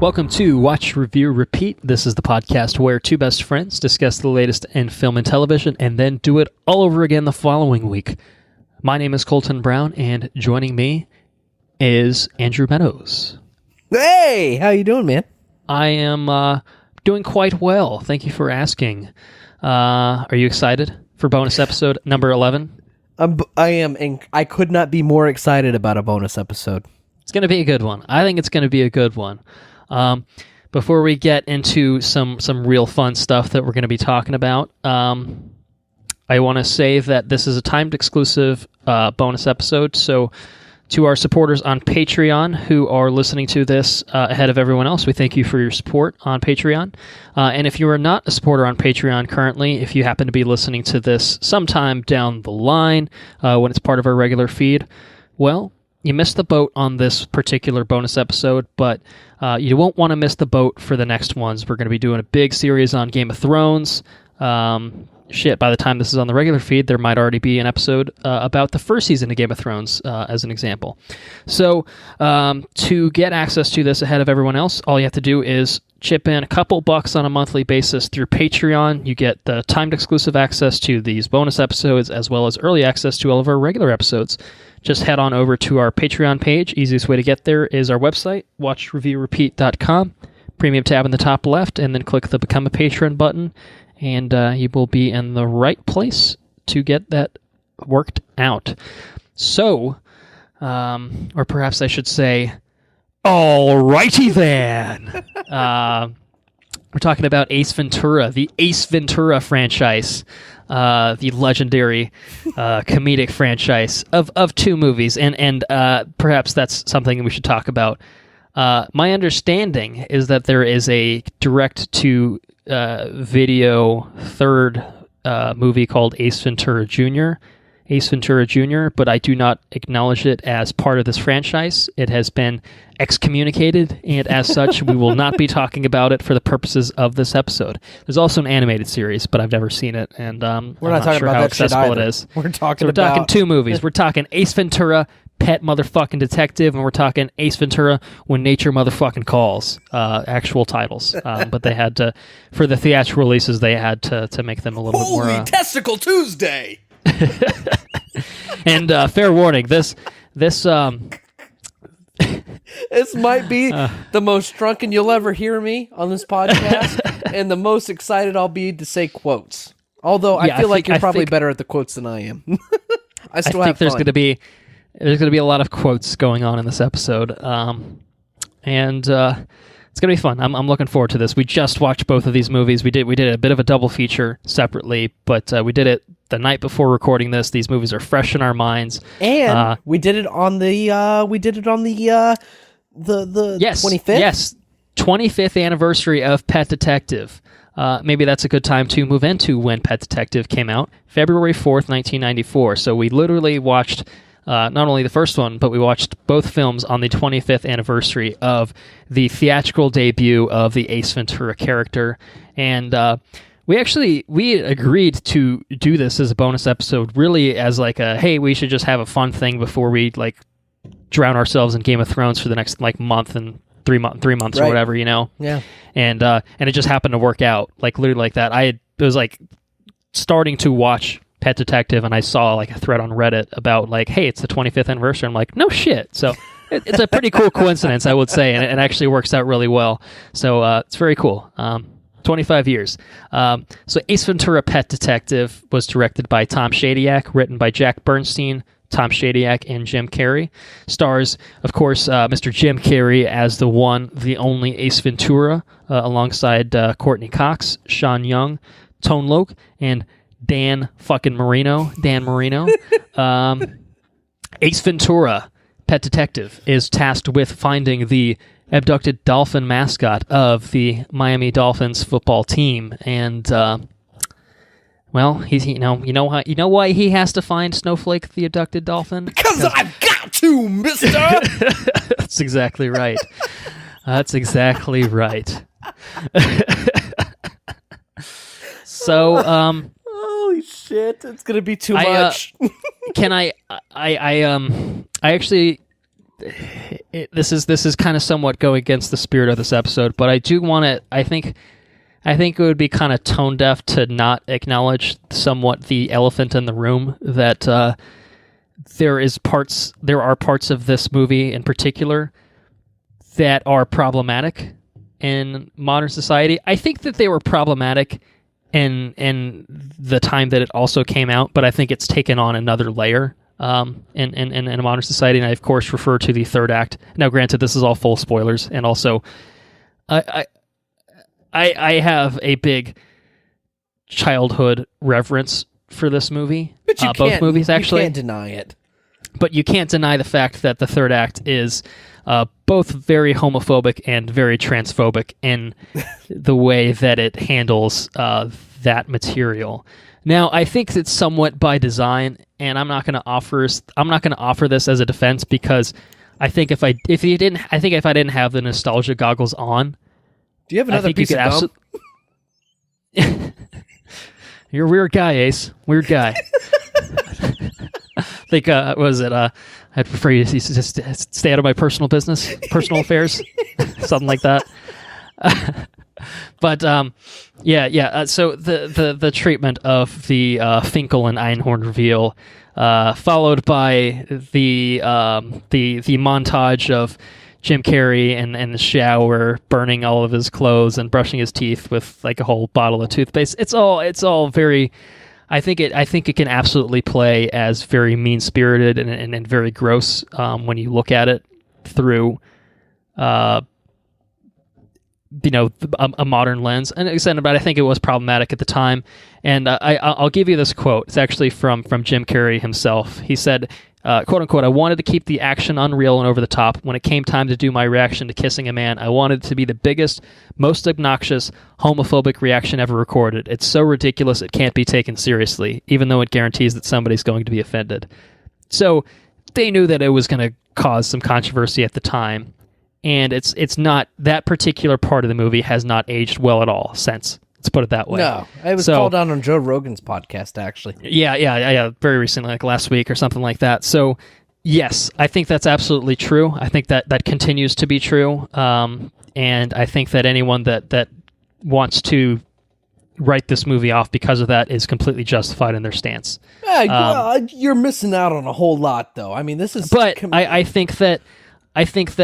Welcome to Watch, Review, Repeat. This is the podcast where two best friends discuss the latest in film and television and then do it all over again the following week. My name is Colton Brown, and joining me is Andrew Meadows. Hey, how you doing, man? I am doing quite well. Thank you for asking. Are you excited for bonus episode number 11? I am, and I could not be more excited about a bonus episode. It's going to be a good one. I think it's going to be a good one. Before we get into some real fun stuff that we're going to be talking about, I want to say that this is a timed exclusive bonus episode. So to our supporters on Patreon who are listening to this ahead of everyone else, we thank you for your support on Patreon. And if you are not a supporter on Patreon currently, if you happen to be listening to this sometime down the line when it's part of our regular feed, well, you missed the boat on this particular bonus episode, but you won't want to miss the boat for the next ones. We're going to be doing a big series on Game of Thrones. By the time this is on the regular feed, there might already be an episode about the first season of Game of Thrones, as an example. So to get access to this ahead of everyone else, all you have to do is chip in a couple bucks on a monthly basis through Patreon. You get the timed exclusive access to these bonus episodes, as well as early access to all of our regular episodes. Just head on over to our Patreon page. Easiest way to get there is our website, watchreviewrepeat.com. Premium tab in the top left, and then click the Become a Patron button, and you will be in the right place to get that worked out. So, or perhaps I should say, alrighty then. We're talking about Ace Ventura, the Ace Ventura franchise, the legendary comedic franchise of two movies, and perhaps that's something we should talk about. My understanding is that there is a direct-to video third movie called Ace Ventura Jr., but I do not acknowledge it as part of this franchise. It has been excommunicated, and as such, we will not be talking about it for the purposes of this episode. There's also an animated series, but I've never seen it, and we're not talking sure about how that shit accessible either. it is. We're talking two movies. We're talking Ace Ventura, Pet Motherfucking Detective, and we're talking Ace Ventura, When Nature Motherfucking Calls, actual titles. But they had to, for the theatrical releases, they had to make them a little bit more... Holy Testicle Tuesday! And fair warning, this This might be the most drunken you'll ever hear me on this podcast, and the most excited I'll be to say quotes. Although I feel like you're probably better at the quotes than I am. I think there's going to be a lot of quotes going on in this episode, and it's going to be fun. I'm looking forward to this. We just watched both of these movies. We did a bit of a double feature separately, but we did it the night before recording this. These movies are fresh in our minds, and we did it on the 25th. Yes, 25th anniversary of Pet Detective. Maybe that's a good time to move into when Pet Detective came out, February 4th, 1994. So we literally watched not only the first one, but we watched both films on the 25th anniversary of the theatrical debut of the Ace Ventura character. And we agreed to do this as a bonus episode, really as like a, hey, we should just have a fun thing before we like drown ourselves in Game of Thrones for the next like month and 3 months right. or whatever, you know? Yeah. And it just happened to work out, like literally like that. It was like starting to watch Pet Detective, and I saw like a thread on Reddit about like, hey, it's the 25th anniversary. I'm like, no shit. So it's a pretty cool coincidence, I would say, and it actually works out really well. So it's very cool. 25 years. So Ace Ventura Pet Detective was directed by Tom Shadyac, written by Jack Bernstein, Tom Shadyac, and Jim Carrey. Stars, of course, Mr. Jim Carrey as the one, the only Ace Ventura, alongside Courtney Cox, Sean Young, Tone Loc, and Dan Marino. Ace Ventura, Pet Detective, is tasked with finding the abducted dolphin mascot of the Miami Dolphins football team, and well, he's you know why he has to find Snowflake, the abducted dolphin? Because I've got to, mister. That's exactly right. That's exactly right. So, holy shit, it's gonna be too much. I actually, this is kind of somewhat going against the spirit of this episode, but I do want to. I think it would be kind of tone deaf to not acknowledge somewhat the elephant in the room that there are parts of this movie in particular that are problematic in modern society. I think that they were problematic in the time that it also came out, but I think it's taken on another layer in a modern society, and I of course refer to the third act. Now, granted, this is all full spoilers, and also I have a big childhood reverence for this movie. But you both movies, actually. You can't deny it. But you can't deny the fact that the third act is both very homophobic and very transphobic in the way that it handles that material. Now, I think it's somewhat by design, and I'm not going to offer this as a defense, because I think if I didn't have the nostalgia goggles on, do you have another piece of gum? You're a weird guy, Ace. Weird guy. I think, I'd prefer you to just stay out of my personal affairs, something like that. But so the treatment of the Finkel and Einhorn reveal, followed by the montage of Jim Carrey in the shower, burning all of his clothes and brushing his teeth with like a whole bottle of toothpaste. It's all very. I think it can absolutely play as very mean-spirited and very gross when you look at it through, a modern lens. And extended, but I think it was problematic at the time. And I'll give you this quote. It's actually from Jim Carrey himself. He said, quote unquote, "I wanted to keep the action unreal and over the top. When it came time to do my reaction to kissing a man, I wanted it to be the biggest, most obnoxious, homophobic reaction ever recorded. It's so ridiculous it can't be taken seriously, even though it guarantees that somebody's going to be offended." So they knew that it was going to cause some controversy at the time, and it's not, that particular part of the movie has not aged well at all since. Let's put it that way. No, it was called out on Joe Rogan's podcast, actually. Yeah, very recently, like last week or something like that. So, yes, I think that's absolutely true. I think that continues to be true. And I think that anyone that wants to write this movie off because of that is completely justified in their stance. You're missing out on a whole lot, though. I mean, this is... But I think that I think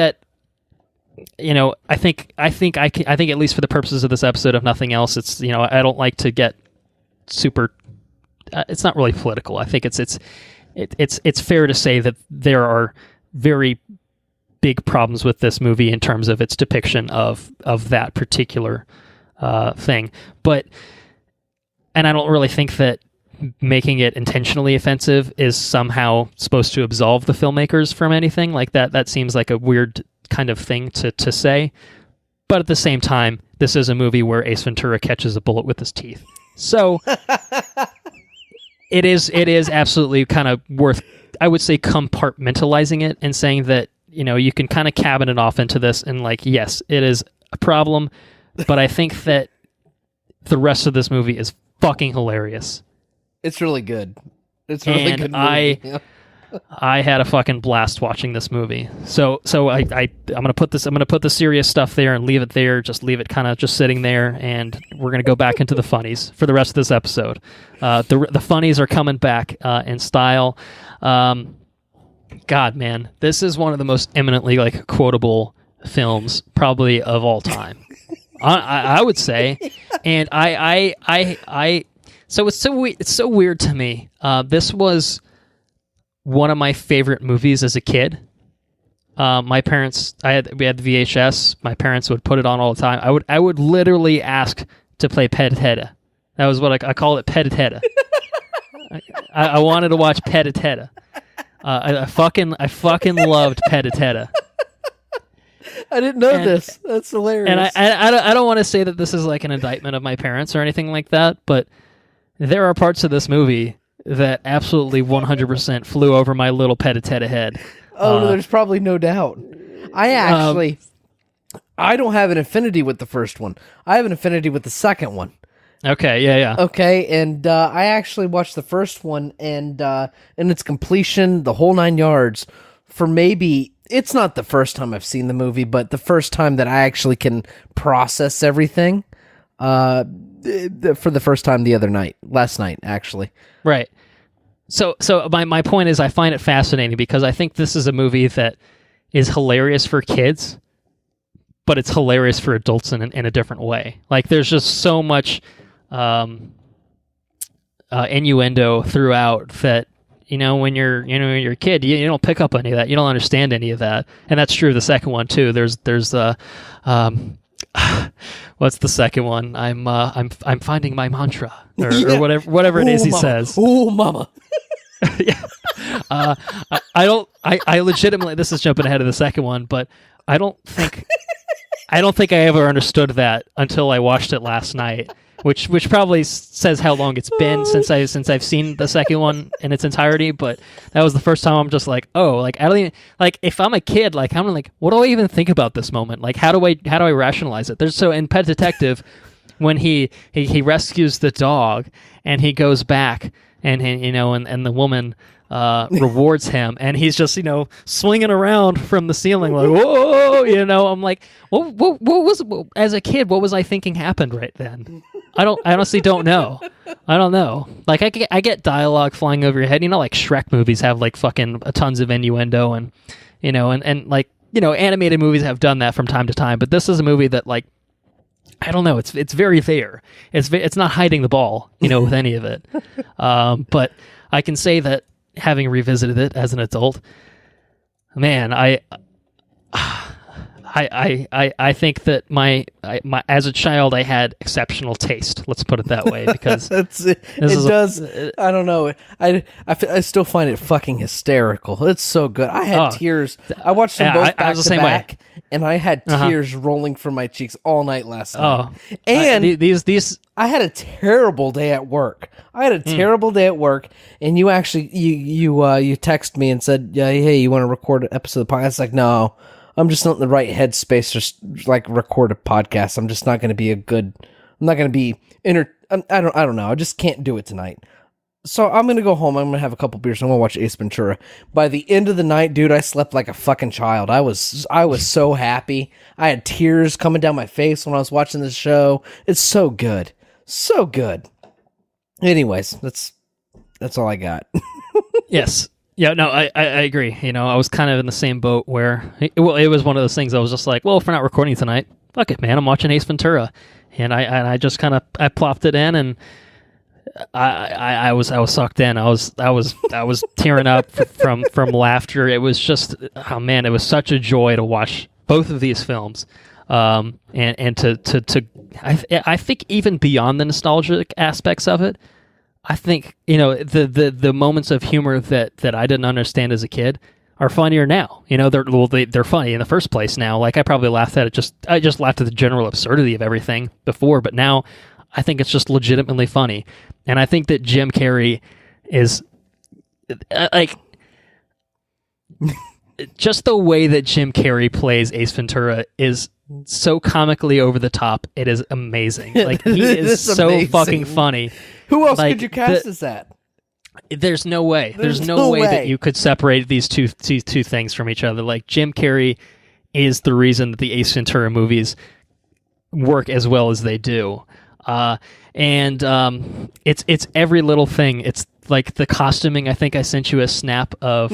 at least for the purposes of this episode, if nothing else, it's, I don't like to get super. It's not really political. I think it's fair to say that there are very big problems with this movie in terms of its depiction of that particular thing. And I don't really think that making it intentionally offensive is somehow supposed to absolve the filmmakers from anything like that. That seems like a weird kind of thing to say, but at the same time, this is a movie where Ace Ventura catches a bullet with his teeth, so it is absolutely kind of worth, I would say, compartmentalizing it and saying that you can kind of cabin it off into this, and like, yes, it is a problem, but I think that the rest of this movie is fucking hilarious. It's really good. It's a really good movie. I had a fucking blast watching this movie. So I'm gonna put the serious stuff there and leave it there. Just leave it kind of just sitting there, and we're gonna go back into the funnies for the rest of this episode. The funnies are coming back in style. God, man, this is one of the most eminently quotable films probably of all time. I would say, and so it's so weird to me. This was one of my favorite movies as a kid. My parents, we had the VHS. My parents would put it on all the time. I would literally ask to play Peditetta. That was what I called it, Peditetta. I wanted to watch Peditetta. I fucking loved Peditetta. I didn't know this. That's hilarious. And I don't want to say that this is like an indictment of my parents or anything like that, but there are parts of this movie that absolutely 100% flew over my little Peditetta head. Oh, there's probably no doubt. I don't have an affinity with the first one. I have an affinity with the second one. Okay, yeah. Okay, and I actually watched the first one and in its completion, the whole 9 yards, for maybe it's not the first time I've seen the movie, but the first time that I actually can process everything. For the first time last night, actually. Right. So my point is, I find it fascinating because I think this is a movie that is hilarious for kids, but it's hilarious for adults in a different way. Like, there's just so much innuendo throughout that, when you're a kid, you don't pick up any of that. You don't understand any of that, and that's true of the second one too. There's what's the second one? I'm finding my mantra or whatever it is he says. Oh, mama. Yeah. I legitimately, this is jumping ahead of the second one, but I don't think I ever understood that until I watched it last night, which probably says how long it's been since I've seen the second one in its entirety. But that was the first time I'm just like, oh, like, I don't even, like, if I'm a kid, like, I'm like, what do I even think about this moment? Like, how do I rationalize it? So in Pet Detective, when he rescues the dog and he goes back and and the woman rewards him, and he's just swinging around from the ceiling like, whoa, I'm like, what was, as a kid, what was I thinking happened right then? I honestly don't know. I don't know. Like, I get dialogue flying over your head. Like Shrek movies have like fucking tons of innuendo, and and like animated movies have done that from time to time. But this is a movie that, like, I don't know. It's very there. It's not hiding the ball, with any of it. But I can say that, having revisited it as an adult, man, I think that my as a child I had exceptional taste. Let's put it that way, because I don't know. I still find it fucking hysterical. It's so good. I had tears. I watched them both back to back, and I had tears rolling from my cheeks all night last night. And these I had a terrible day at work. And you actually you text me and said, hey, you want to record an episode of the podcast? It's like, no, I'm just not in the right headspace to like record a podcast. I'm just not going to be I don't know. I just can't do it tonight. So I'm going to go home. I'm going to have a couple beers. I'm going to watch Ace Ventura. By the end of the night, dude, I slept like a fucking child. I was so happy. I had tears coming down my face when I was watching this show. It's so good. So good. Anyways, that's all I got. Yes. Yeah, no, I agree. I was kind of in the same boat where, it was one of those things I was just like, well, if we're not recording tonight, fuck it, man, I'm watching Ace Ventura. And I just kind of, I plopped it in, and I was sucked in. I was tearing up from laughter. It was just, oh man, it was such a joy to watch both of these films. And I think even beyond the nostalgic aspects of it, I think the moments of humor that I didn't understand as a kid are funnier now. They're funny in the first place now. Like, I probably laughed at it. I just laughed at the general absurdity of everything before, but now I think it's just legitimately funny. And I think that Jim Carrey is like just the way that Jim Carrey plays Ace Ventura is so comically over the top. It is amazing. Like, he is so amazing. Fucking funny. Who else could you cast as that? There's no way. There's no way that you could separate these two things from each other. Like, Jim Carrey is the reason that the Ace Ventura movies work as well as they do. And it's every little thing. It's like the costuming. I think I sent you a snap of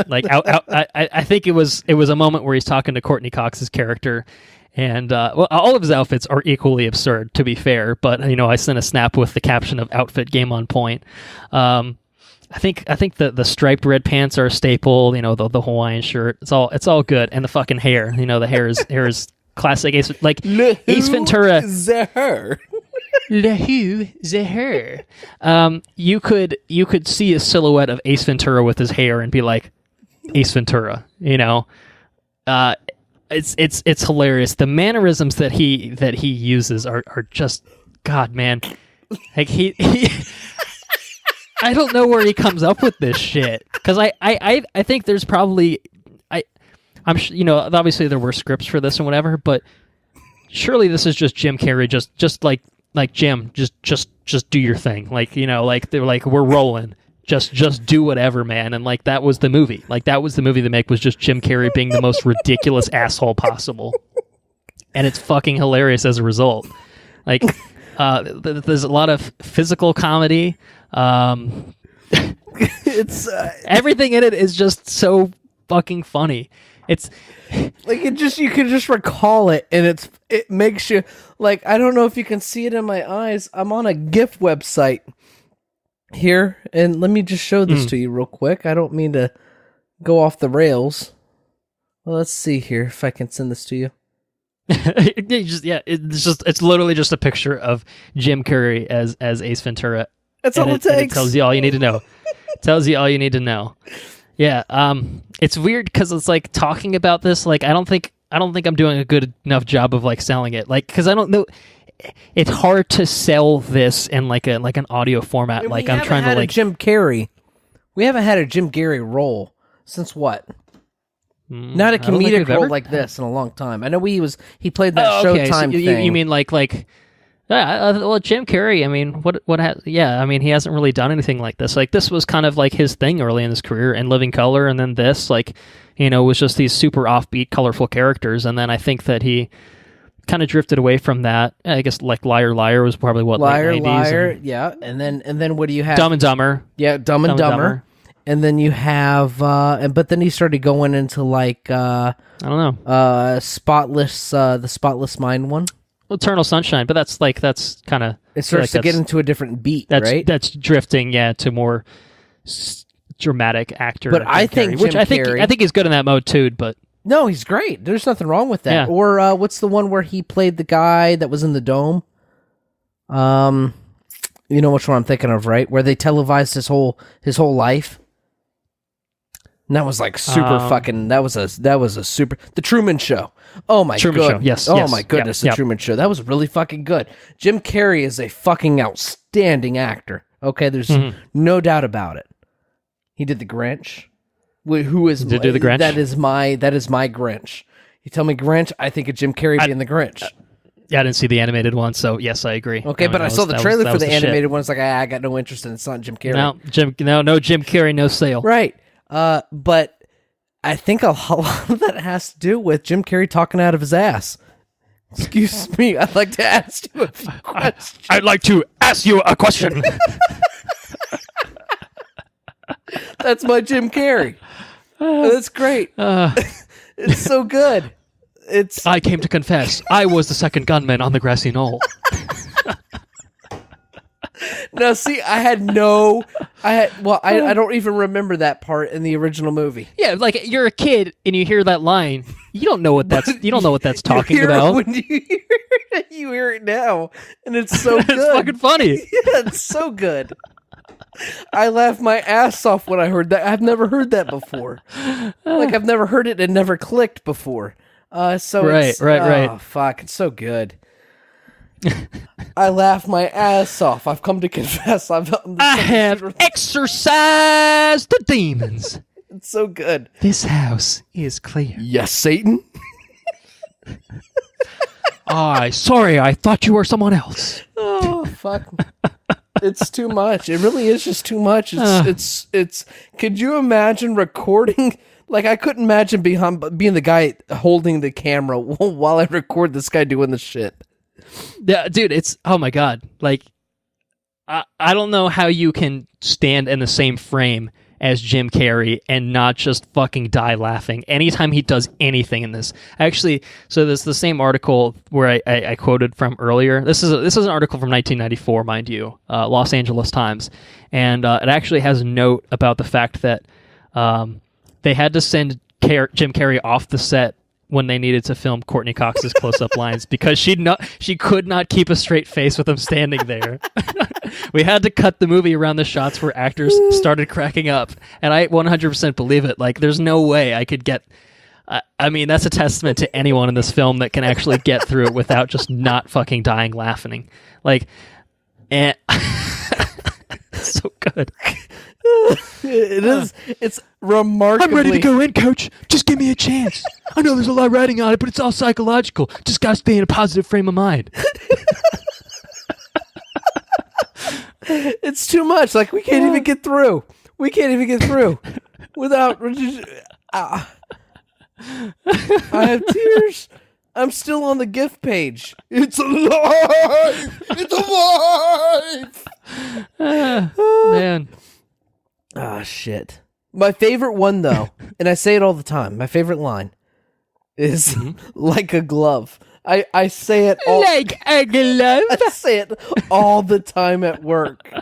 like I think it was a moment where he's talking to Courtney Cox's character, and well, all of his outfits are equally absurd, to be fair. But I sent a snap with the caption of "Outfit Game on Point." I think the striped red pants are a staple. The Hawaiian shirt. It's all good, and the fucking hair. The hair is classic Ace. Like, Ace Ventura. The hair. You could see a silhouette of Ace Ventura with his hair and be like, Ace Ventura. It's hilarious. The mannerisms that he uses are just, God, man. Like, he I don't know where he comes up with this shit, because I think there's probably I'm obviously there were scripts for this and whatever, but surely this is just Jim Carrey just like Jim, just do your thing. Like, like they're like, we're rolling. just do whatever, man. And like that was the movie. Like that was the movie to make, was just Jim Carrey being the most ridiculous asshole possible, and it's fucking hilarious as a result. Like there's a lot of physical comedy. It's everything in it is just so fucking funny. It's like you can just recall it, and it makes you like, I don't know if you can see it in my eyes. I'm on a GIF website here, and let me just show this to you real quick. I don't mean to go off the rails. Well, let's see here if I can send this to you. It's literally just a picture of Jim Carrey as Ace Ventura. That's all it takes. It tells you all you need to know. It tells you all you need to know. Yeah, it's weird because it's like talking about this. Like I don't think I'm doing a good enough job of like selling it. Like because I don't know. It's hard to sell this in like an audio format. Like I'm trying to like Jim Carrey. We haven't had a Jim Carrey role since what? Not a comedic role like this in a long time. I know he played that Showtime thing. You mean like well, Jim Carrey, I mean, I mean, he hasn't really done anything like this. Like, this was kind of like his thing early in his career, and Living Color, and then this, like, was just these super offbeat, colorful characters, and then I think that he kind of drifted away from that. I guess, like, Liar Liar was probably what, Liar late 90s, Liar, yeah, and then what do you have? Dumb and Dumber. Yeah, Dumb and Dumber. And then you have, but then he started going into, like, I don't know. Spotless, the Spotless Mind one. Eternal Sunshine, but that's kind of... It starts to get into a different beat, right? That's drifting, to more dramatic actor. But I think Jim Carrey... I think he's good in that mode, too, but... No, he's great. There's nothing wrong with that. Yeah. Or what's the one where he played the guy that was in the dome? You know which one I'm thinking of, right? Where they televised his whole life. And that was like super fucking. That was a super. The Truman Show. Oh my Truman Show. Yes. Oh my goodness, the Truman Show. That was really fucking good. Jim Carrey is a fucking outstanding actor. Okay, there's no doubt about it. He did the Grinch. Who is did do the Grinch? That is my Grinch. You tell me Grinch, I think of Jim Carrey being the Grinch. Yeah, I didn't see the animated one, so yes, I agree. Okay, but I saw the trailer for the animated one. It's like I got no interest in it. It's not Jim Carrey. No Jim Carrey, no sale. Right. But I think a lot of that has to do with Jim Carrey talking out of his ass. Excuse me, I'd like to ask you a few questions. I'd like to ask you a question. That's my Jim Carrey. That's great. It's so good. I came to confess. I was the second gunman on the grassy knoll. Now, see, I don't even remember that part in the original movie. Yeah, like you're a kid and you hear that line, you don't know what that's talking about. When you hear it, you hear it now, and it's so good. It's fucking funny. Yeah, it's so good. I laughed my ass off when I heard that. I've never heard that before. Like I've never heard it and never clicked before. Right. Oh, fuck, it's so good. I laughed my ass off. I've come to confess. I have exorcised the demons. It's so good. This house is clear. Yes, Satan. Sorry, I thought you were someone else. Oh, fuck. It's too much. It really is just too much. It's could you imagine recording? Like, I couldn't imagine being the guy holding the camera while I record this guy doing this shit. Yeah, dude, it's, oh my God. Like, I don't know how you can stand in the same frame as Jim Carrey and not just fucking die laughing anytime he does anything in this. Actually, so there's the same article where I quoted from earlier. This is an article from 1994, mind you, Los Angeles Times. And it actually has a note about the fact that they had to send Jim Carrey off the set when they needed to film Courtney Cox's close-up lines because she could not keep a straight face with him standing there. We had to cut the movie around the shots where actors started cracking up, and I 100% believe it. Like, there's no way I could get... I mean, that's a testament to anyone in this film that can actually get through it without just not fucking dying laughing. Like, and... so good. It is. It's remarkably... I'm ready to go in, coach. Just give me a chance. I know there's a lot of writing on it, but it's all psychological. Just gotta stay in a positive frame of mind. It's too much. Like, we can't even get through. We can't even get through without. I have tears. I'm still on the gift page. It's alive! It's alive! Man. Ah, shit. My favorite one, though, and I say it all the time, my favorite line is like a glove. I say it all... Like a glove? I say it all the time at work.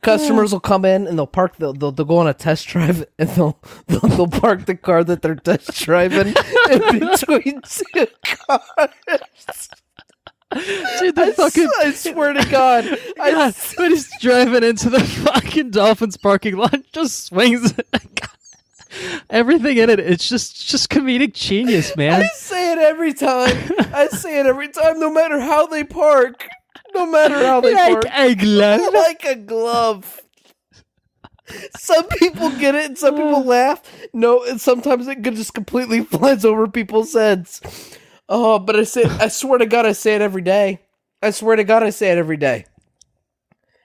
Customers will come in and they'll park. They'll go on a test drive and they'll park the car that they're test driving in between two cars. Dude, I swear to God, when he's driving into the fucking Dolphins parking lot, just swings it. Everything in it, it's just comedic genius, man. I say it every time. No matter how they park. Like a glove. Like a glove. Some people get it and some people laugh. No, and sometimes it just completely flies over people's heads. Oh, but I swear to God, I say it every day.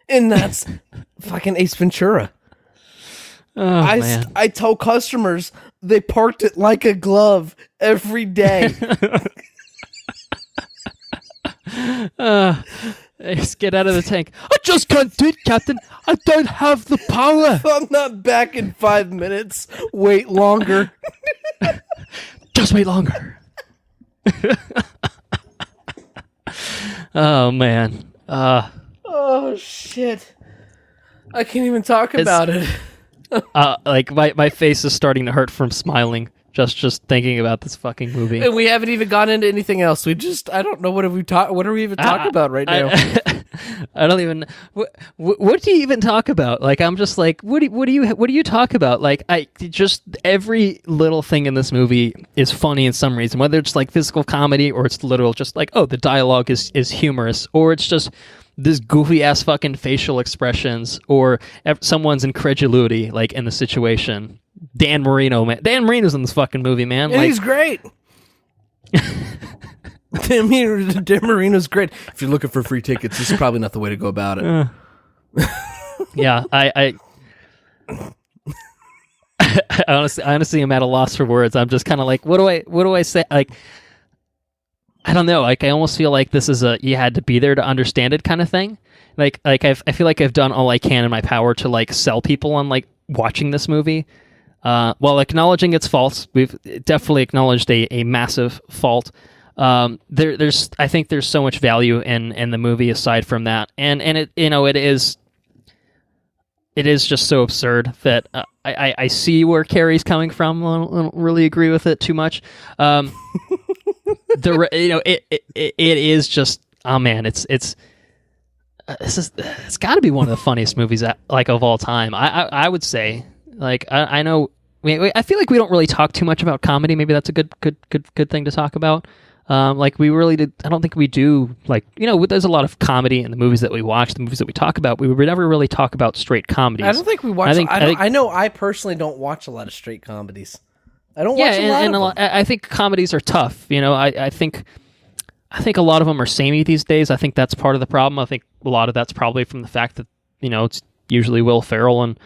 And that's fucking Ace Ventura. Oh, man. I tell customers they parked it like a glove every day. Ace, get out of the tank. I just can't do it, Captain. I don't have the power. I'm not back in 5 minutes. Wait longer. Just wait longer. Oh, man. Oh, shit. I can't even talk about it. Like my face is starting to hurt from smiling just thinking about this fucking movie. And we haven't even gone into anything else. I don't know what are we even talking about right now. I don't even. What do you even talk about? Like, I'm just like, what do you talk about? Like, every little thing in this movie is funny in some reason, whether it's like physical comedy or it's literal, just like, oh, the dialogue is humorous, or it's just this goofy ass fucking facial expressions, or someone's incredulity, like in the situation. Dan Marino, man. Dan Marino's in this fucking movie, man. Yeah, he's great. Dan Marino's great. If you're looking for free tickets, this is probably not the way to go about it. Yeah, I honestly am at a loss for words. I'm just kind of like, what do I say? Like, I don't know. Like, I almost feel like this is you had to be there to understand it kind of thing. Like I feel like I've done all I can in my power to like sell people on like watching this movie. While acknowledging its faults, we've definitely acknowledged a massive fault. I think there's so much value in the movie aside from that, and it is just so absurd that I see where Carrie's coming from. I don't really agree with it too much. It is just, oh man, it's got to be one of the funniest movies like of all time. I would say. Like, I know, I feel like we don't really talk too much about comedy. Maybe that's a good thing to talk about. Like, we really did. I don't think we do. Like, there's a lot of comedy in the movies that we watch, the movies that we talk about. We would never really talk about straight comedies. I don't think we watch. I know. I personally don't watch a lot of straight comedies. I don't watch a lot of them. I think comedies are tough. I think a lot of them are samey these days. I think that's part of the problem. I think a lot of that's probably from the fact that it's usually Will Ferrell and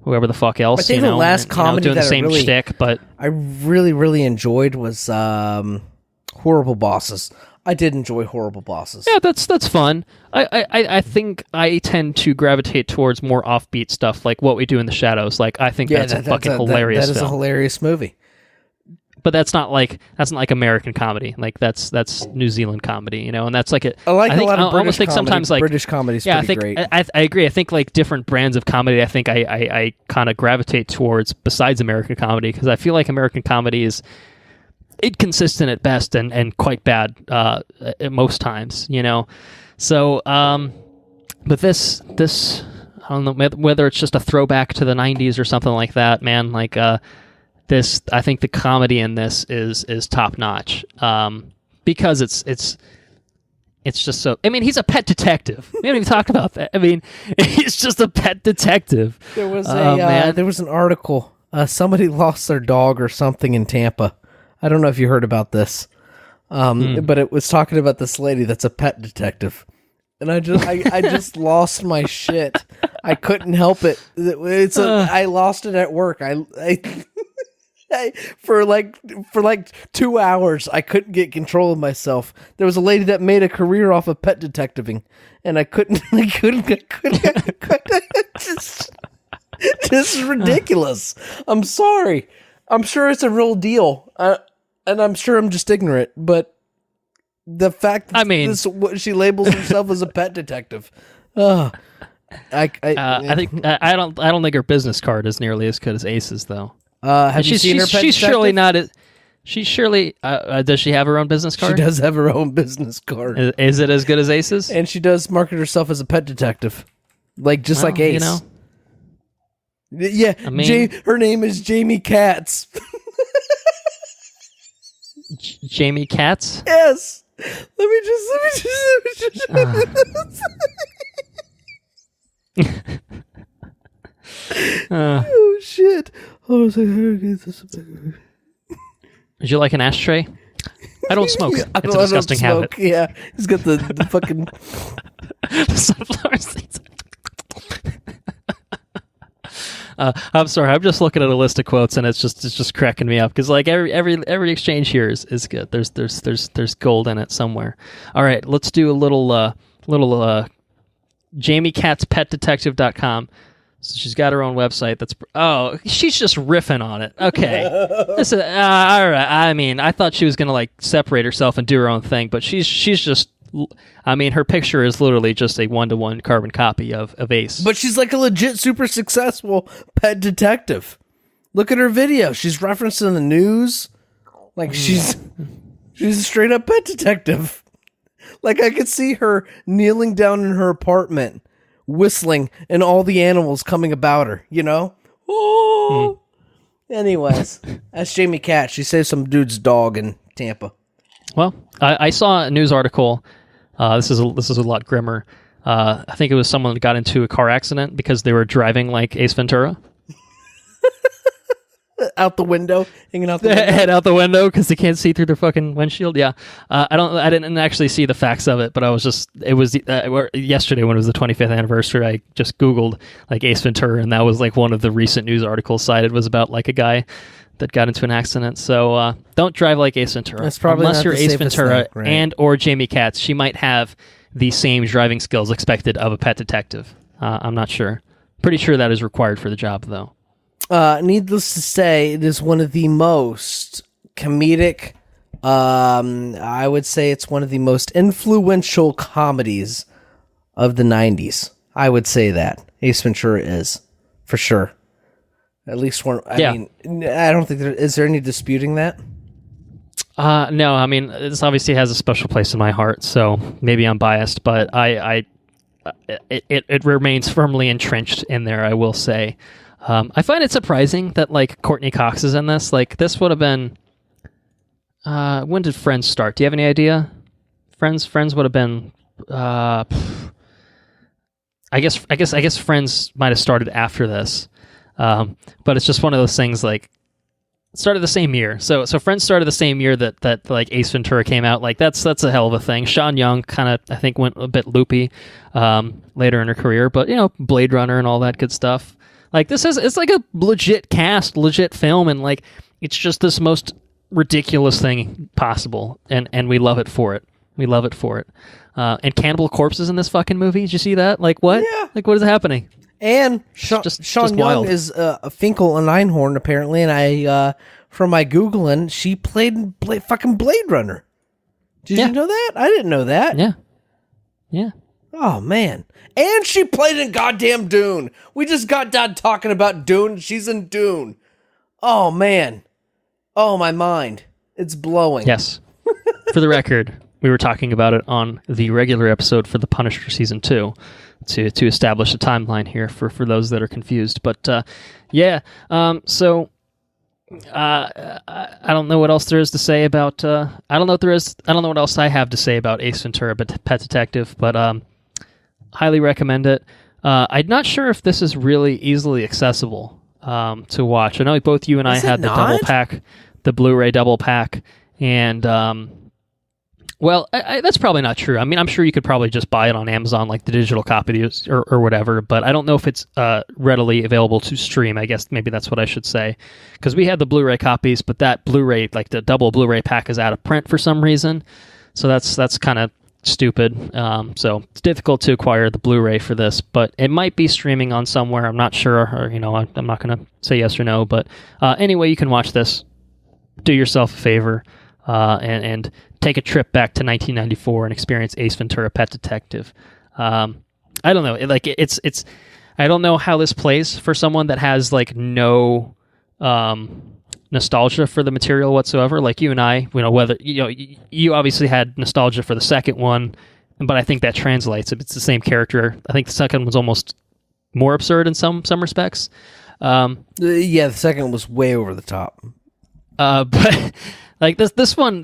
whoever the fuck else, I think the last comedy doing the that same shtick, but I really, really enjoyed was Horrible Bosses. I did enjoy Horrible Bosses. Yeah, that's fun. I think I tend to gravitate towards more offbeat stuff, like What We Do in the Shadows. Like, I think that's a fucking hilarious film. That is a hilarious movie. But that's not like American comedy. Like, that's New Zealand comedy, and that's like it. I think a lot of British comedy. Sometimes, like, British comedy is pretty great. I agree. I think like different brands of comedy. I think I kind of gravitate towards besides American comedy, because I feel like American comedy is inconsistent at best and quite bad at most times. So, but this I don't know whether it's just a throwback to the 90s or something like that, man. Like, this, I think the comedy in this is top notch, because it's just so. I mean, he's a pet detective. We haven't even talked about that. I mean, he's just a pet detective. There was there was an article. Somebody lost their dog or something in Tampa. I don't know if you heard about this, but it was talking about this lady that's a pet detective, and I just lost my shit. I couldn't help it. I lost it at work. For like 2 hours, I couldn't get control of myself. There was a lady that made a career off of pet detectiving, and I couldn't. This is ridiculous. I'm sorry. I'm sure it's a real deal, and I'm sure I'm just ignorant. But the fact that she labels herself as a pet detective, I don't think her business card is nearly as good as Ace's, though. Have you seen her pet she's detective? surely not. She's surely. Does she have her own business card? She does have her own business card. Is it as good as Ace's? And she does market herself as a pet detective, like like Ace. You know. Yeah, her name is Jamie Katz. Jamie Katz? Yes. Let me just. Oh shit! Hold on a second. Would you like an ashtray? I don't smoke. It's a disgusting habit. Yeah, he's got the fucking the sunflower seeds. I'm sorry. I'm just looking at a list of quotes, and it's just cracking me up because like every exchange here is good. There's gold in it somewhere. All right, let's do a little Jamie Katz PetDetective.com. So she's got her own website. She's just riffing on it. Okay, this is all right. I mean, I thought she was gonna like separate herself and do her own thing, but she's just. I mean, her picture is literally just a 1-to-1 carbon copy of Ace. But she's like a legit super successful pet detective. Look at her video. She's referenced in the news. Like she's a straight up pet detective. Like I could see her kneeling down in her apartment, whistling, and all the animals coming about her, you know? Oh. Anyways, that's Jamie Katz. She saved some dude's dog in Tampa. Well, I saw a news article. This is a lot grimmer. I think it was someone that got into a car accident because they were driving like Ace Ventura. Out the window, hanging out the window. Head out the window because they can't see through their fucking windshield. Yeah, I didn't actually see the facts of it, but it was yesterday when it was the 25th anniversary. I just Googled like Ace Ventura, and that was like one of the recent news articles cited was about like a guy that got into an accident. So don't drive like Ace Ventura. That's probably unless not you're the Ace safest Ventura thing, right? and or Jamie Katz. She might have the same driving skills expected of a pet detective. I'm not sure. Pretty sure that is required for the job, though. Needless to say, it is one of the most comedic, I would say it's one of the most influential comedies of the 90s. I would say that. Ace Ventura is, for sure. At least one. I mean, I don't think is there any disputing that? No, I mean, this obviously has a special place in my heart, so maybe I'm biased, but it remains firmly entrenched in there, I will say. I find it surprising that like Courtney Cox is in this. Like this would have been. When did Friends start? Do you have any idea? Friends would have been. I guess Friends might have started after this, but it's just one of those things. Like it started the same year. So Friends started the same year that like Ace Ventura came out. Like that's a hell of a thing. Sean Young kind of I think went a bit loopy later in her career, but you know Blade Runner and all that good stuff. Like it's like a legit cast, legit film, and like it's just this most ridiculous thing possible, and we love it for it. We love it for it. And Cannibal Corpse is in this fucking movie. Did you see that? Like what? Yeah. Like what is happening? And Sean Young wild. is Finkel and Einhorn apparently, and I from my Googling, she played fucking Blade Runner. Did you know that? I didn't know that. Yeah. Oh man. And she played in goddamn Dune. We just got done talking about Dune. She's in Dune. Oh man. Oh my mind. It's blowing. Yes. For the record, we were talking about it on the regular episode for The Punisher Season 2 to establish a timeline here for those that are confused. But I don't know what else there is to say about I don't know what else I have to say about Ace Ventura but Pet Detective, but highly recommend it. I'm not sure if this is really easily accessible to watch. I know both you and I had the double pack, the Blu-ray double pack, and Well, that's probably not true. I mean, I'm sure you could probably just buy it on Amazon, like the digital copy or whatever, but I don't know if it's readily available to stream. I guess maybe that's what I should say. Because we had the Blu-ray copies, but that Blu-ray, like the double Blu-ray pack, is out of print for some reason. So that's kind of stupid. So it's difficult to acquire the Blu-ray for this, but it might be streaming on somewhere. I'm not sure, or I'm not going to say yes or no. But anyway, you can watch this. Do yourself a favor and take a trip back to 1994 and experience Ace Ventura: Pet Detective. I don't know, it's. I don't know how this plays for someone that has like no nostalgia for the material whatsoever. Like you and I, whether you obviously had nostalgia for the second one, but I think that translates. If it's the same character, I think the second one's almost more absurd in some respects. Yeah, the second one was way over the top. But like this one.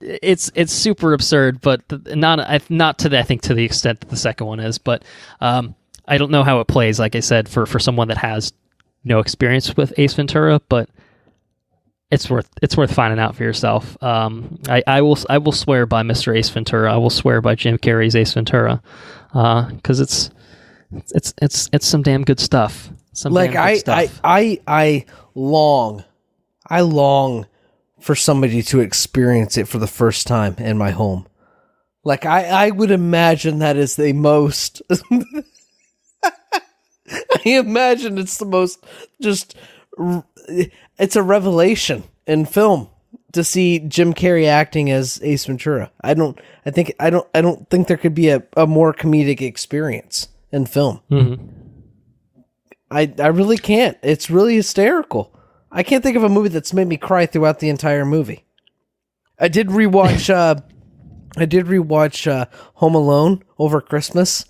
It's super absurd, but not to the extent that the second one is. But I don't know how it plays. Like I said, for someone that has no experience with Ace Ventura, but it's worth finding out for yourself. I will swear by Mr. Ace Ventura. I will swear by Jim Carrey's Ace Ventura, because it's some damn good stuff. I long for somebody to experience it for the first time in my home. Like, I would imagine that is the most... I imagine it's the most just... It's a revelation in film to see Jim Carrey acting as Ace Ventura. I don't think there could be a more comedic experience in film. Mm-hmm. I really can't. It's really hysterical. I can't think of a movie that's made me cry throughout the entire movie. I did rewatch Home Alone over Christmas,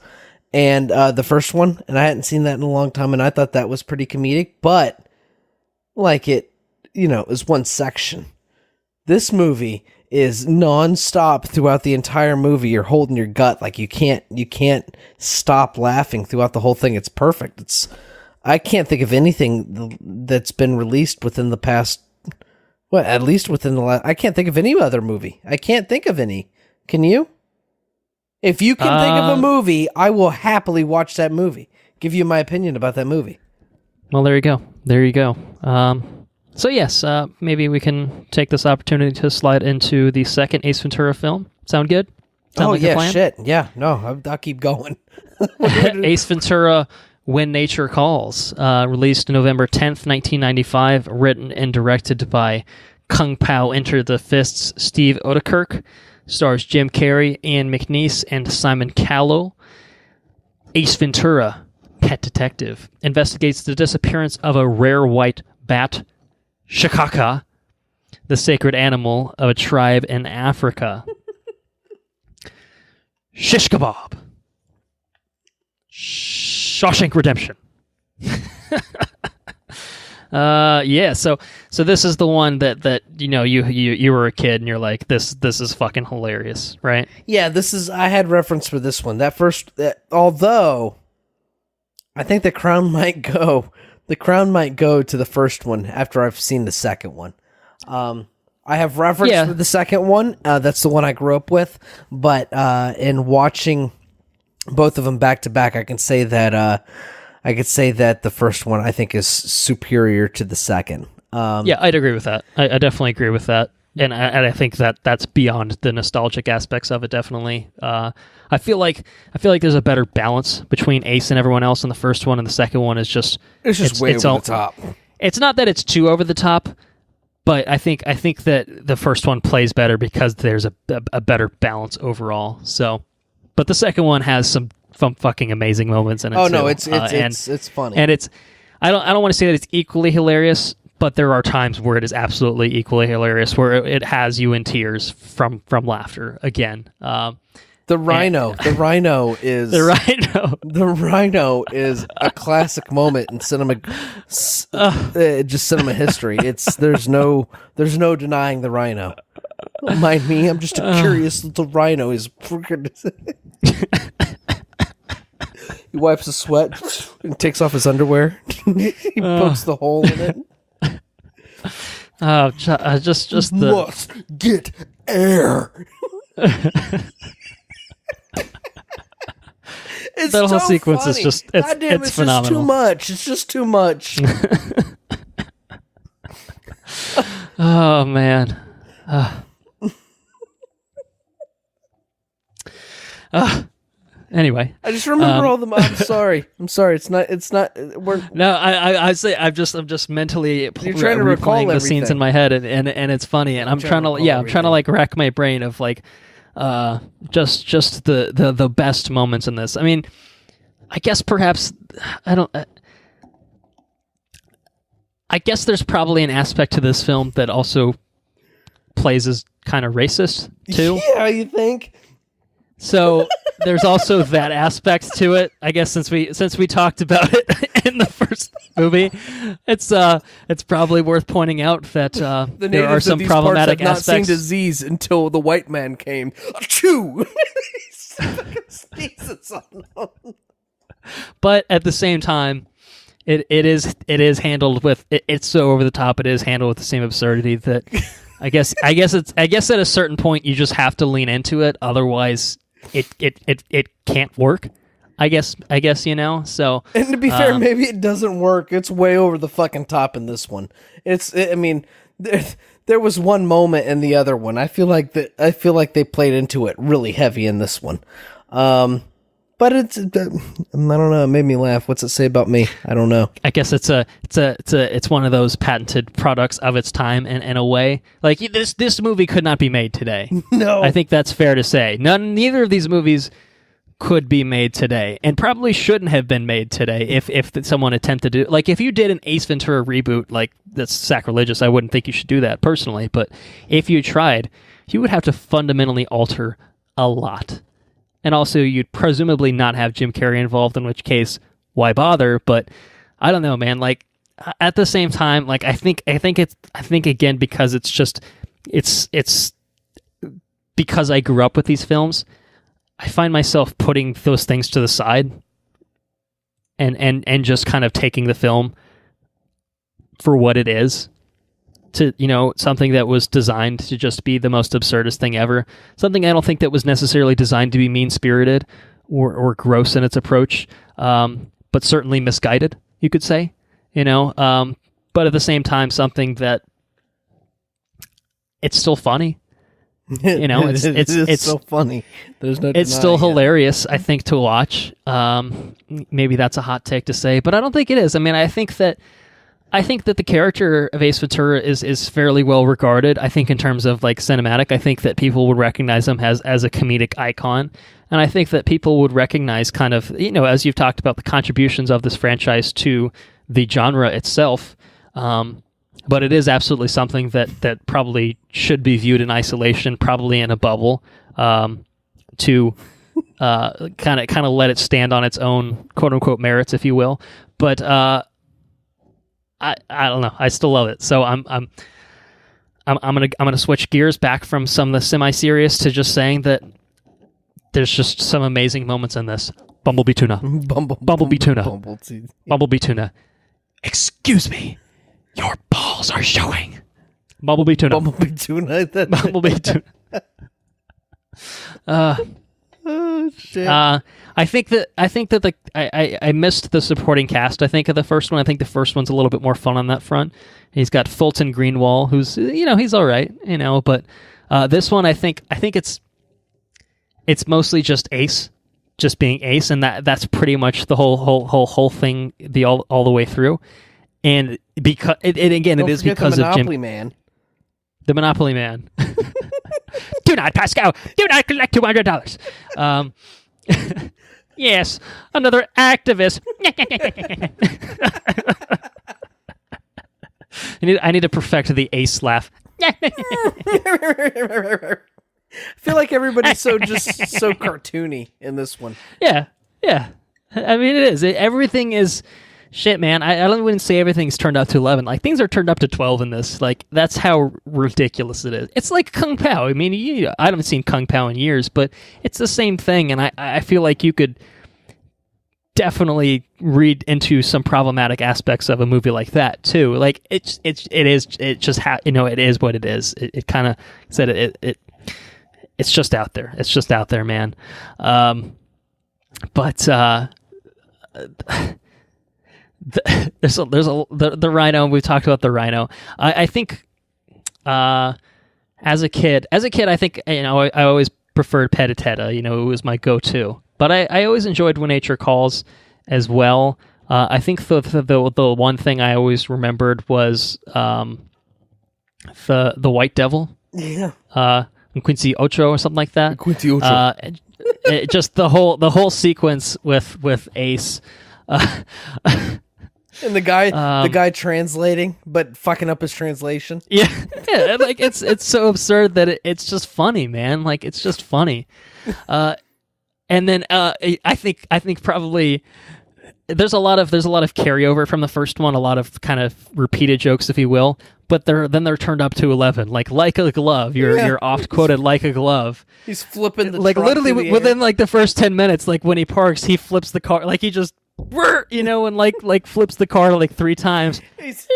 and the first one, and I hadn't seen that in a long time, and I thought that was pretty comedic, but like it was one section. This movie is nonstop throughout the entire movie. You're holding your gut, like you can't stop laughing throughout the whole thing. It's perfect. I can't think of anything that's been released within the past, at least within the last, I can't think of any other movie. I can't think of any. Can you? If you can think of a movie, I will happily watch that movie. Give you my opinion about that movie. Well, there you go. So yes, maybe we can take this opportunity to slide into the second Ace Ventura film. Sound good? Sound like a plan? Shit. Yeah, no, I'll keep going. Ace Ventura: When Nature Calls, released November 10th, 1995, written and directed by Kung Pao Enter the Fists Steve Odekirk, stars Jim Carrey, Ian McNeice, and Simon Callow. Ace Ventura: Pet Detective investigates the disappearance of a rare white bat, shikaka, the sacred animal of a tribe in Africa. Shish kebab. Shawshank Redemption. So this is the one that you were a kid and you're like, this is fucking hilarious, right? Yeah, I had reference for this one. Although I think the crown might go to the first one after I've seen the second one. I have reference for the second one. That's the one I grew up with, but in watching both of them back to back, I can say that the first one I think is superior to the second. Yeah, I'd agree with that. I definitely agree with that, and I think that's beyond the nostalgic aspects of it. Definitely, I feel like there's a better balance between Ace and everyone else in the first one, and the second one is just way over the top. It's not that it's too over the top, but I think that the first one plays better because there's a better balance overall. So. But the second one has some fucking amazing moments in it. Oh too. No, it's funny, and it's I don't want to say that it's equally hilarious, but there are times where it is absolutely equally hilarious, where it has you in tears from laughter again. The rhino is a classic moment in cinema, just cinema history. There's no denying the rhino. Don't mind me, I'm just a curious little rhino. He's freaking. He wipes the sweat and takes off his underwear. He pokes the hole in it. Oh, just the must get air. That whole sequence is just it's phenomenal. It's just too much. Oh man. Anyway, I just remember all the. I'm sorry. It's not. No, I say I'm just mentally trying to recall the scenes in my head, and it's funny, and I'm trying to like rack my brain of like, just the best moments in this. I mean, I guess perhaps I guess there's probably an aspect to this film that also plays as kind of racist too. Yeah, you think? So there's also that aspect to it. I guess since we talked about it in the first movie, it's probably worth pointing out that there are some problematic aspects. Not seen disease until the white man came. Achoo! But at the same time, it is handled with it's so over the top. It is handled with the same absurdity that I guess at a certain point you just have to lean into it. Otherwise, it can't work. I guess So, and to be fair, maybe it doesn't work. It's way over the fucking top in this one. I mean, there was one moment in the other one. I feel like they played into it really heavy in this one. But I don't know. It made me laugh. What's it say about me? I don't know. I guess it's one of those patented products of its time in a way. Like this movie could not be made today. No, I think that's fair to say. Neither of these movies could be made today, and probably shouldn't have been made today if someone attempted to. Like if you did an Ace Ventura reboot, like that's sacrilegious. I wouldn't think you should do that personally. But if you tried, you would have to fundamentally alter a lot. And also, you'd presumably not have Jim Carrey involved, in which case, why bother? But I don't know, man. Like at the same time, like I think again because it's because I grew up with these films, I find myself putting those things to the side, and just kind of taking the film for what it is. To something that was designed to just be the most absurdist thing ever. Something I don't think that was necessarily designed to be mean-spirited or gross in its approach, but certainly misguided, you could say. But at the same time, something that it's still funny. It's so funny. There's no. It's still hilarious, I think, to watch. Maybe that's a hot take to say, but I don't think it is. I mean, I think that the character of Ace Ventura is fairly well regarded. I think in terms of like cinematic, I think that people would recognize him as a comedic icon. And I think that people would recognize kind of, as you've talked about the contributions of this franchise to the genre itself. But it is absolutely something that probably should be viewed in isolation, probably in a bubble, to kind of let it stand on its own quote unquote merits, if you will. But I don't know. I still love it. So I'm gonna switch gears back from some of the semi-serious to just saying that there's just some amazing moments in this. Bumblebee tuna. Bumblebee tuna. Bumblebee tuna. Excuse me. Your balls are showing. Bumblebee tuna. Bumblebee tuna. Bumblebee tuna. Oh shit. I think that I missed the supporting cast. I think of the first one. I think the first one's a little bit more fun on that front. He's got Fulton Greenwald, who's he's all right, but this one I think it's mostly just Ace, just being Ace, and that's pretty much the whole thing all the way through. And because it is because of Jim Man. The Monopoly Man. Do not, Pascal. Do not collect $200. Yes, another activist. I need to perfect the Ace laugh. I feel like everybody's so cartoony in this one. Yeah. I mean, it is. Everything is. Shit, man, I don't even say everything's turned up to 11. Like, things are turned up to 12 in this. Like, that's how ridiculous it is. It's like Kung Pao. I mean, I haven't seen Kung Pao in years, but it's the same thing, and I feel like you could definitely read into some problematic aspects of a movie like that, too. Like, it is what it is. It kind of said it's just out there. It's just out there, man. But there's the rhino. We've talked about the rhino. I think as a kid, I think I always preferred Pet-a-Teta. It was my go-to. But I always enjoyed When Nature Calls as well. I think the one thing I always remembered was the White Devil. Yeah. Quincy Ocho or something like that. Quincy Ocho. Just the whole sequence with Ace. And the guy translating, but fucking up his translation. Yeah, like it's so absurd that it's just funny, man. Like it's just funny. And then I think probably there's a lot of carryover from the first one, a lot of kind of repeated jokes, if you will. But they're turned up to 11, like a glove. You're oft quoted like a glove. He's flipping the like truck literally through the within air. like the first 10 minutes. Like when he parks, he flips the car. Like he just and like flips the car like 3 times. He's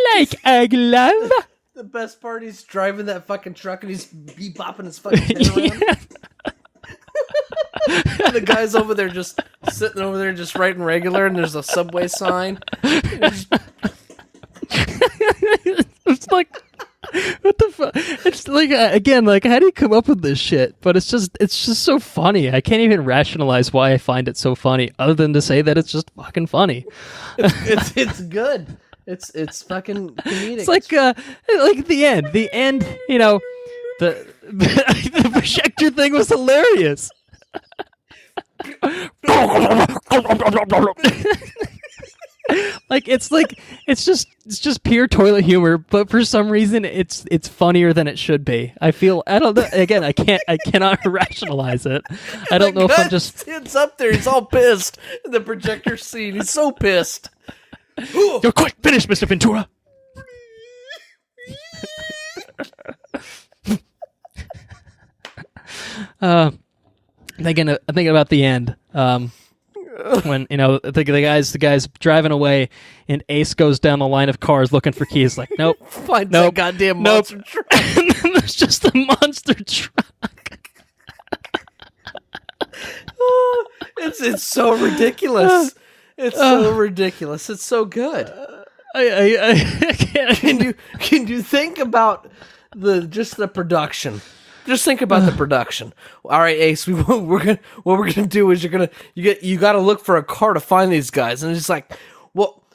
a glove. The best part, he's driving that fucking truck and he's bopping his fucking head around. Yeah. And the guy's over there just sitting over there just writing regular, and there's a Subway sign. It's like, what the fuck? It's like again, like how do you come up with this shit? But it's just so funny. I can't even rationalize why I find it so funny, other than to say that it's just fucking funny. It's good. It's fucking comedic. It's like the end. The end. The projector thing was hilarious. It's just pure toilet humor, but for some reason it's funnier than it should be. I don't know. Again, I cannot rationalize it. I don't know if I'm just. It's up there. He's all pissed in the projector scene. He's so pissed. You're quite finished, Mr. Ventura. Thinking about the end. When the guy's driving away, and Ace goes down the line of cars looking for keys. Like, nope, Finds that goddamn monster truck. And then there's just a monster truck. It's so ridiculous. It's so ridiculous. It's so good. I can't. Can you think about the production? Just think about the production. All right, Ace. What we're gonna do is you got to look for a car to find these guys, and it's like, well,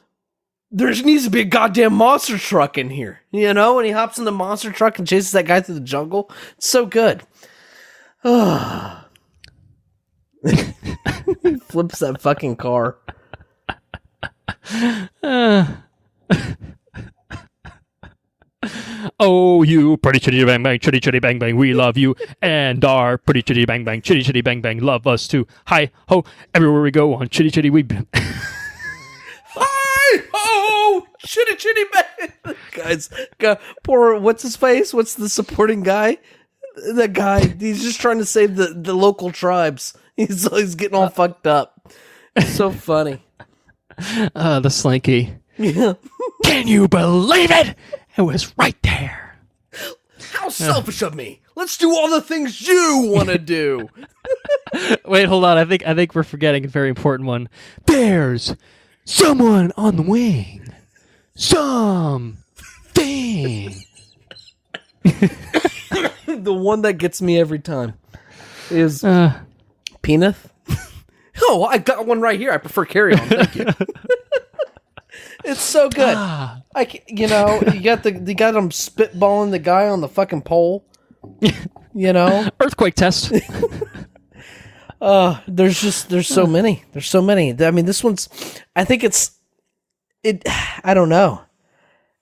there needs to be a goddamn monster truck in here, And he hops in the monster truck and chases that guy through the jungle. It's so good. He flips that fucking car. Oh, you pretty chitty bang bang, chitty chitty bang bang, we love you, and our pretty chitty bang bang, chitty chitty bang bang, love us too. Hi ho, everywhere we go on chitty chitty we. Hi ho, chitty chitty bang. Guys, poor what's his face? What's the supporting guy? That guy, he's just trying to save the local tribes. He's getting all fucked up. It's so funny. The Slinky. Yeah. Can you believe it? It was right there. How selfish of me. Let's do all the things you want to do. Wait, hold on. I think we're forgetting a very important one. There's someone on the wing. Something. The one that gets me every time is Peanut. Oh, I got one right here. I prefer Carry On. Thank you. It's so good. You got them spitballing the guy on the fucking pole. Earthquake test. There's so many. There's so many. I mean, this one's. I think I don't know.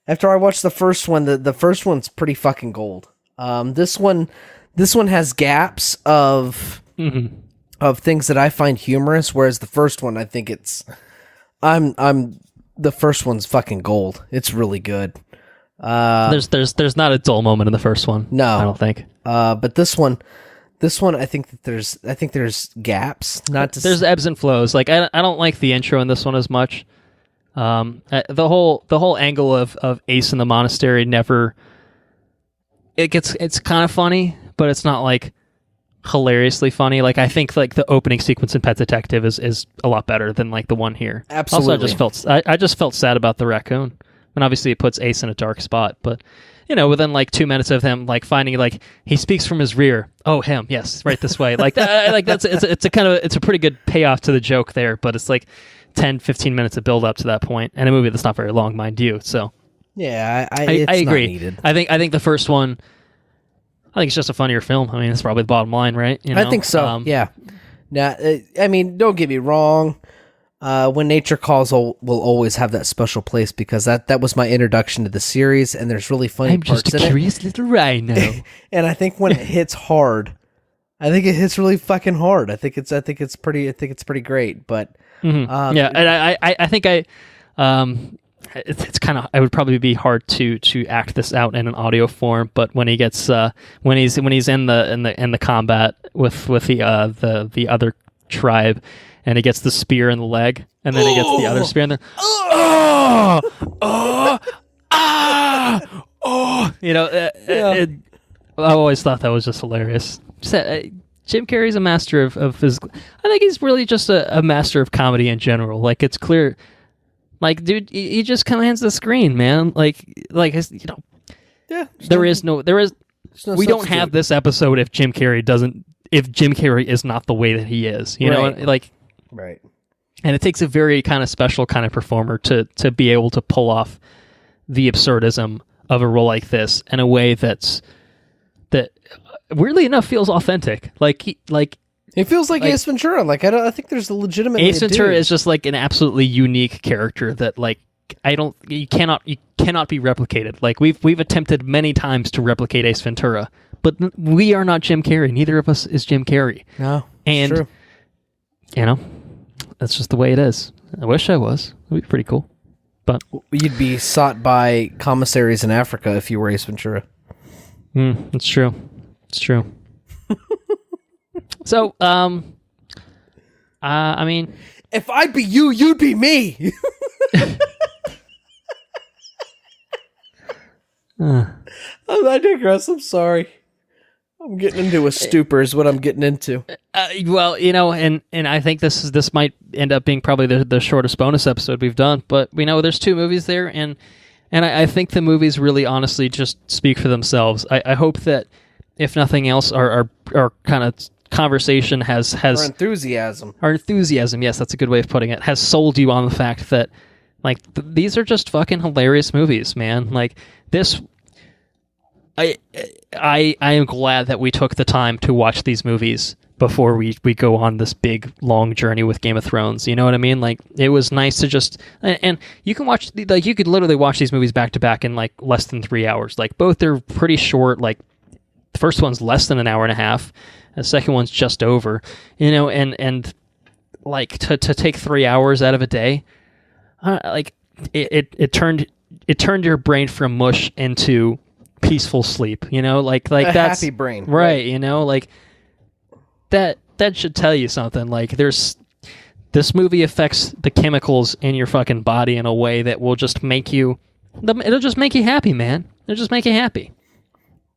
After I watched the first one, the first one's pretty fucking gold. This one has gaps of things that I find humorous, whereas the first one, I think the first one's fucking gold. It's really good. There's not a dull moment in the first one. No, I don't think. But this one, I think there's gaps. There's ebbs and flows. Like I don't like the intro in this one as much. The whole angle of Ace in the monastery it's kind of funny, but it's not like hilariously funny. Like I think like the opening sequence in Pet Detective is a lot better than like the one here. Absolutely. Also, I just felt sad about the raccoon, and obviously it puts Ace in a dark spot. But within like 2 minutes of him like finding like he speaks from his rear. Oh, him, yes, right this way. Like like it's a pretty good payoff to the joke there. But it's like 10-15 minutes of build up to that point, and a movie that's not very long, mind you. So yeah, I agree. Not needed. I think the first one. I think it's just a funnier film. I mean, that's probably the bottom line, right? I think so. Yeah. Now, I mean, don't get me wrong. When Nature Calls will always have that special place because that was my introduction to the series, and there's really funny parts in it. I'm just a curious little rhino. And I think when it hits hard, I think it hits really fucking hard. I think it's pretty great. But yeah, and I think it's kind of, it would probably be hard to act this out in an audio form, but when he gets when he's in the combat with the other tribe, and he gets the spear in the leg, and then he gets the other spear in the I always thought that was just hilarious. Jim Carrey's a master of his. I think he's really just a master of comedy in general. Like it's clear. Like, dude, he just commands the screen, man. Like, yeah. We don't have this episode if Jim Carrey is not the way that he is, right. And it takes a very kind of special kind of performer to be able to pull off the absurdism of a role like this in a way that weirdly enough feels authentic. It feels like Ace Ventura. Like I think there's a legitimate Ace Ventura is just like an absolutely unique character that like you cannot be replicated. Like we've attempted many times to replicate Ace Ventura, but we are not Jim Carrey. Neither of us is Jim Carrey. No, and true. That's just the way it is. I wish I was. It'd be pretty cool. But you'd be sought by commissaries in Africa if you were Ace Ventura. It's true. It's true. So, I mean, if I'd be you, you'd be me. I digress. I'm sorry. I'm getting into a stupor is what I'm getting into. Well, and I think this might end up being probably the shortest bonus episode we've done, but there's 2 movies there, and I think the movies really honestly just speak for themselves. I hope that if nothing else, our kind of conversation has our enthusiasm. Yes, that's a good way of putting it. Has sold you on the fact that like these are just fucking hilarious movies, man. Like this, I am glad that we took the time to watch these movies before we go on this big long journey with Game of Thrones. You know what I mean? Like it was nice to just and you can watch you could literally watch these movies back to back in like less than 3 hours. Like both are pretty short. Like the first one's less than an hour and a half. The second one's just over, and like to take 3 hours out of a day, like it turned your brain from mush into peaceful sleep. Like a that's happy brain, right? Like that should tell you something. Like this movie affects the chemicals in your fucking body in a way that will just make you. It'll just make you happy, man. It'll just make you happy.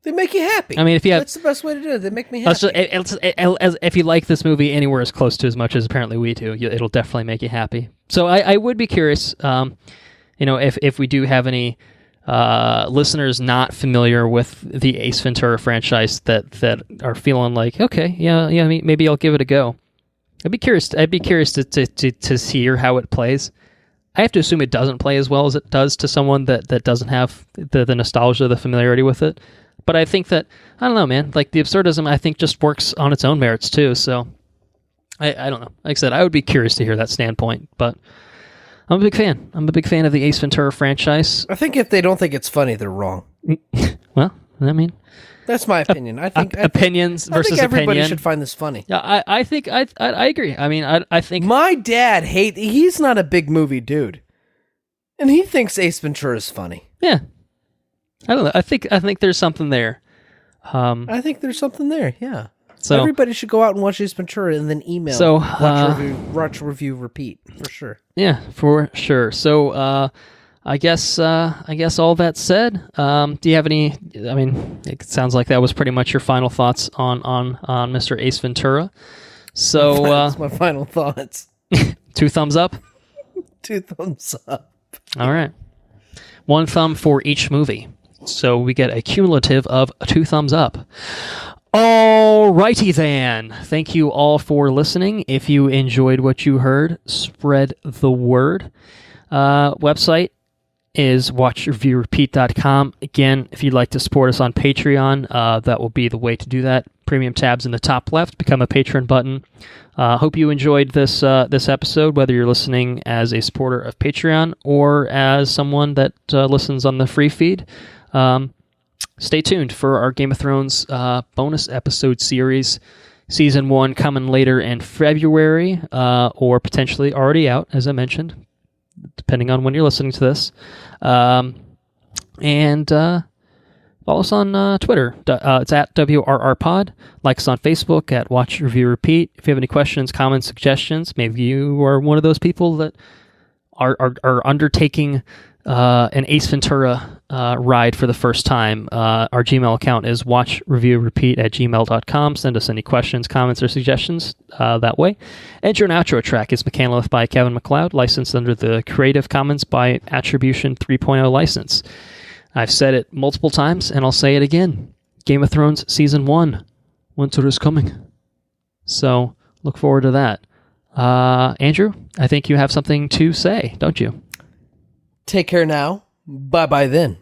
They make you happy. I mean, that's the best way to do it. They make me happy. If you like this movie anywhere as close to as much as apparently we do, it'll definitely make you happy. So I would be curious, if we do have any listeners not familiar with the Ace Ventura franchise that are feeling like, okay, yeah, maybe I'll give it a go. I'd be curious to hear how it plays. I have to assume it doesn't play as well as it does to someone that doesn't have the nostalgia, the familiarity with it. But I think that, I don't know, man, like the absurdism, I think just works on its own merits too. So I don't know. Like I said, I would be curious to hear that standpoint, but I'm a big fan. I'm a big fan of the Ace Ventura franchise. I think if they don't think it's funny, they're wrong. Well, I mean, that's my opinion. I think opinions versus I think everybody opinion. Should find this funny. Yeah, I think I agree. I mean, I think my dad he's not a big movie dude, and he thinks Ace Ventura is funny. Yeah. I don't know. I think there's something there. I think there's something there. Yeah. So everybody should go out and watch Ace Ventura and then email. So watch, review, repeat for sure. Yeah, for sure. So I guess all that said, do you have any? I mean, it sounds like that was pretty much your final thoughts on Mr. Ace Ventura. So that's my final thoughts. 2 thumbs up. 2 thumbs up. All right. 1 thumb for each movie. So we get a cumulative of 2 thumbs up. Alrighty then. Thank you all for listening. If you enjoyed what you heard, spread the word. Website is watchreviewrepeat.com. Again, if you'd like to support us on Patreon, that will be the way to do that. Premium tabs in the top left, become a patron button. Hope you enjoyed this episode, whether you're listening as a supporter of Patreon or as someone that listens on the free feed. Stay tuned for our Game of Thrones bonus episode series. Season 1 coming later in February, or potentially already out, as I mentioned, depending on when you're listening to this. And follow us on Twitter. It's at WRRPod. Like us on Facebook at Watch Review Repeat. If you have any questions, comments, suggestions, maybe you are one of those people that are undertaking an Ace Ventura ride for the first time. Our Gmail account is watchreviewrepeat@gmail.com. Send us any questions, comments, or suggestions that way. Intro and outro track is Mechanolith by Kevin MacLeod, licensed under the Creative Commons by Attribution 3.0 license. I've said it multiple times, and I'll say it again. Game of Thrones Season 1. Winter is coming. So, look forward to that. Andrew, I think you have something to say, don't you? Take care now. Bye-bye then.